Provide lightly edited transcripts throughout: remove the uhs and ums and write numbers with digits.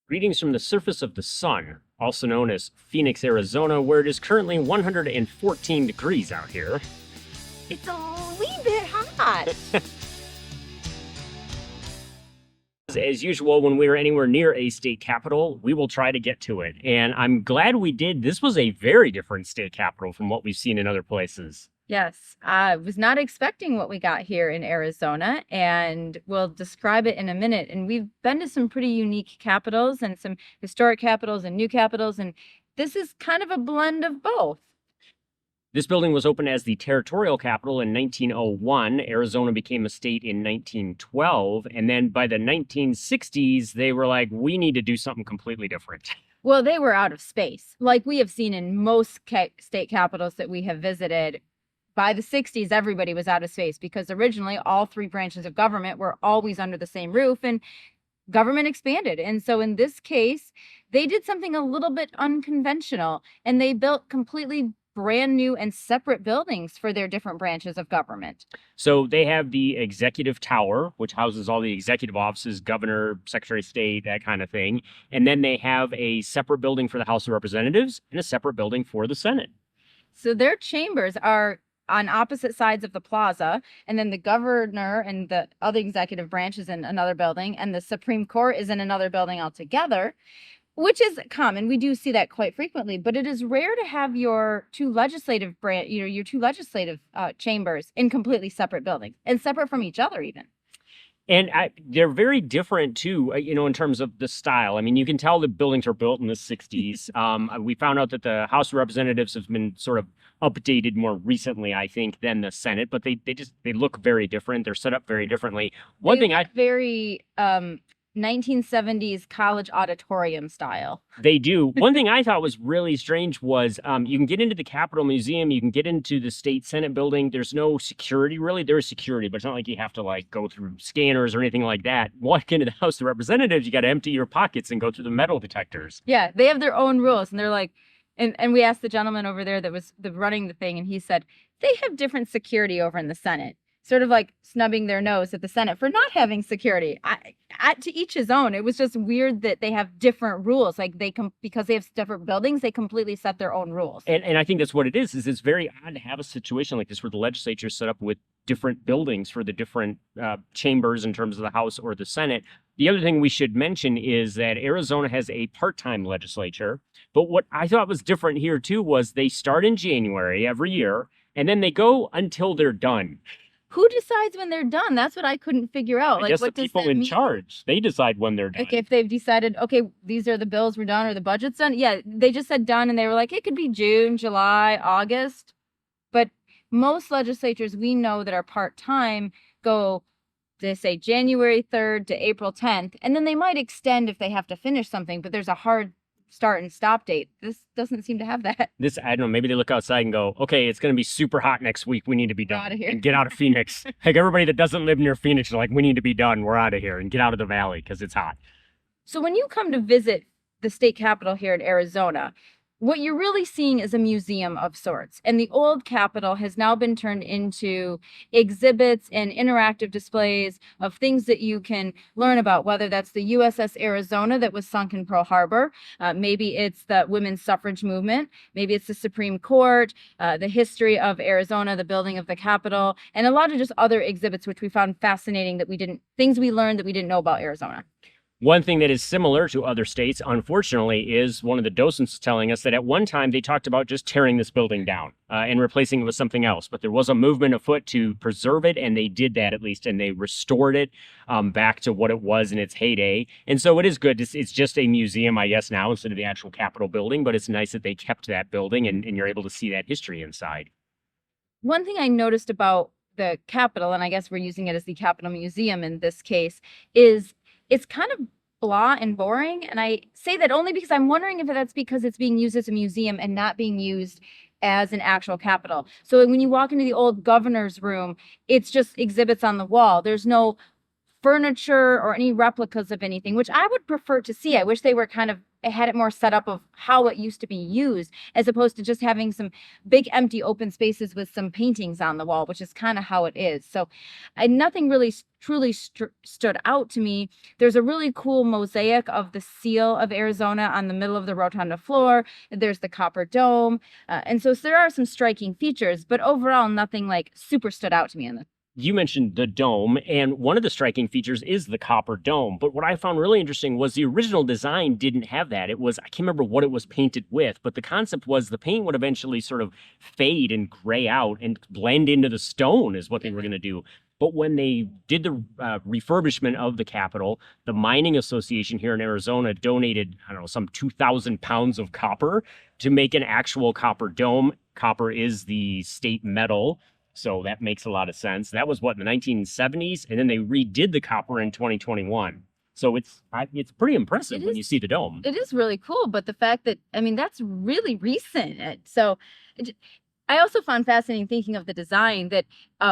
Greetings from the surface of the sun, also known as Phoenix, Arizona, where it is currently 114 degrees out here. It's a wee bit hot. As usual, when we are anywhere near a state capital, we will try to get to it. And I'm glad we did. This was a very different state capital from what we've seen in other places. Yes, I was not expecting what we got here in Arizona, and we'll describe it in a minute. And we've been to some pretty unique capitals and some historic capitals and new capitals, and this is kind of a blend of both. This building was opened as the territorial capital in 1901. Arizona became a state in 1912. And then by the 1960s, they were like, we need to do something completely different. Well, they were out of space, like we have seen in most state capitals that we have visited. By the 60s, everybody was out of space because originally all three branches of government were always under the same roof and government expanded. And so in this case, they did something a little bit unconventional and they built completely brand new and separate buildings for their different branches of government. So they have the executive tower, which houses all the executive offices, governor, secretary of state, that kind of thing. And then they have a separate building for the House of Representatives and a separate building for the Senate. So their chambers are on opposite sides of the plaza, and then the governor and the other executive branch is in another building, and the Supreme Court is in another building altogether, which is common. We do see that quite frequently, but it is rare to have your two legislative chambers in completely separate buildings and separate from each other even. And they're very different too, in terms of the style. I mean, you can tell the buildings are built in the 60s. We found out that the House of Representatives has been sort of updated more recently, I think, than the Senate, but they look very different. They're set up very differently. One thing very 1970s college auditorium style. They do. One thing I thought was really strange was you can get into the Capitol Museum, you can get into the State Senate building. There's no security, really. There is security, but it's not like you have to go through scanners or anything like that. Walk into the House of Representatives, you got to empty your pockets and go through the metal detectors. Yeah, they have their own rules, and they're like, and we asked the gentleman over there that was running the thing, and he said they have different security over in the Senate. Sort of like snubbing their nose at the Senate for not having security. To each his own. It was just weird that they have different rules. Like because they have different buildings, they completely set their own rules. And I think that's what it is it's very odd to have a situation like this where the legislature is set up with different buildings for the different chambers in terms of the House or the Senate. The other thing we should mention is that Arizona has a part-time legislature. But what I thought was different here too was they start in January every year, and then they go until they're done. Who decides when they're done? That's what I couldn't figure out. I guess the people in charge, they decide when they're done. Like if they've decided, okay, these are the bills we're done or the budget's done. Yeah, they just said done and they were like, it could be June, July, August. But most legislatures we know that are part-time go, they say January 3rd to April 10th. And then they might extend if they have to finish something, but there's a hard start and stop date. This doesn't seem to have that. I don't know, maybe they look outside and go, okay, it's going to be super hot next week. We need to be done. We're out of here. And get out of Phoenix. Like everybody that doesn't live near Phoenix are like, we need to be done. We're out of here and get out of the valley because it's hot. So when you come to visit the state capitol here in Arizona, what you're really seeing is a museum of sorts. And the old Capitol has now been turned into exhibits and interactive displays of things that you can learn about, whether that's the USS Arizona that was sunk in Pearl Harbor. Maybe it's the women's suffrage movement. Maybe it's the Supreme Court, the history of Arizona, the building of the Capitol, and a lot of just other exhibits, which we found fascinating things we learned that we didn't know about Arizona. One thing that is similar to other states, unfortunately, is one of the docents telling us that at one time they talked about just tearing this building down and replacing it with something else. But there was a movement afoot to preserve it, and they did that at least, and they restored it back to what it was in its heyday. And so it is good. It's just a museum, I guess, now instead of the actual Capitol building, but it's nice that they kept that building and you're able to see that history inside. One thing I noticed about the Capitol, and I guess we're using it as the Capitol Museum in this case, is it's kind of blah and boring. And I say that only because I'm wondering if that's because it's being used as a museum and not being used as an actual Capitol. So when you walk into the old governor's room, it's just exhibits on the wall. There's no furniture or any replicas of anything, which I would prefer to see. I wish they were kind of had it more set up of how it used to be used, as opposed to just having some big empty open spaces with some paintings on the wall, which is kind of how it is. So nothing really truly stood out to me. There's a really cool mosaic of the seal of Arizona on the middle of the rotunda floor. There's the copper dome. And so there are some striking features, but overall nothing like super stood out to me in the You mentioned the dome, and one of the striking features is the copper dome. But what I found really interesting was the original design didn't have that. It was, I can't remember what it was painted with, but the concept was the paint would eventually sort of fade and gray out and blend into the stone is what they were going to do. But when they did the refurbishment of the Capitol, the Mining Association here in Arizona donated, I don't know, some 2,000 pounds of copper to make an actual copper dome. Copper is the state metal. So that makes a lot of sense. That was what, in the 1970s? And then they redid the copper in 2021. So it's pretty impressive when you see the dome. It is really cool, but the fact that, I mean, that's really recent. So I also found fascinating, thinking of the design, that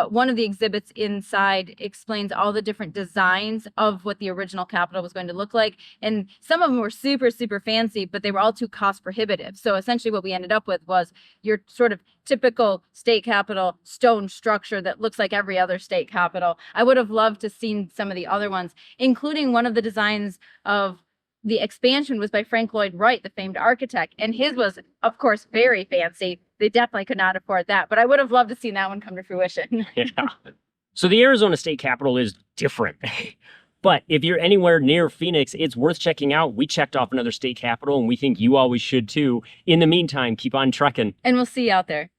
one of the exhibits inside explains all the different designs of what the original Capitol was going to look like. And some of them were super, super fancy, but they were all too cost prohibitive. So essentially what we ended up with was your sort of typical state capitol stone structure that looks like every other state capitol. I would have loved to seen some of the other ones, including one of the designs of the expansion was by Frank Lloyd Wright, the famed architect, and his was, of course, very fancy. They definitely could not afford that, but I would have loved to see that one come to fruition. Yeah. So the Arizona State Capitol is different. But if you're anywhere near Phoenix, it's worth checking out. We checked off another state capitol, and we think you always should too. In the meantime, keep on trekking. And we'll see you out there.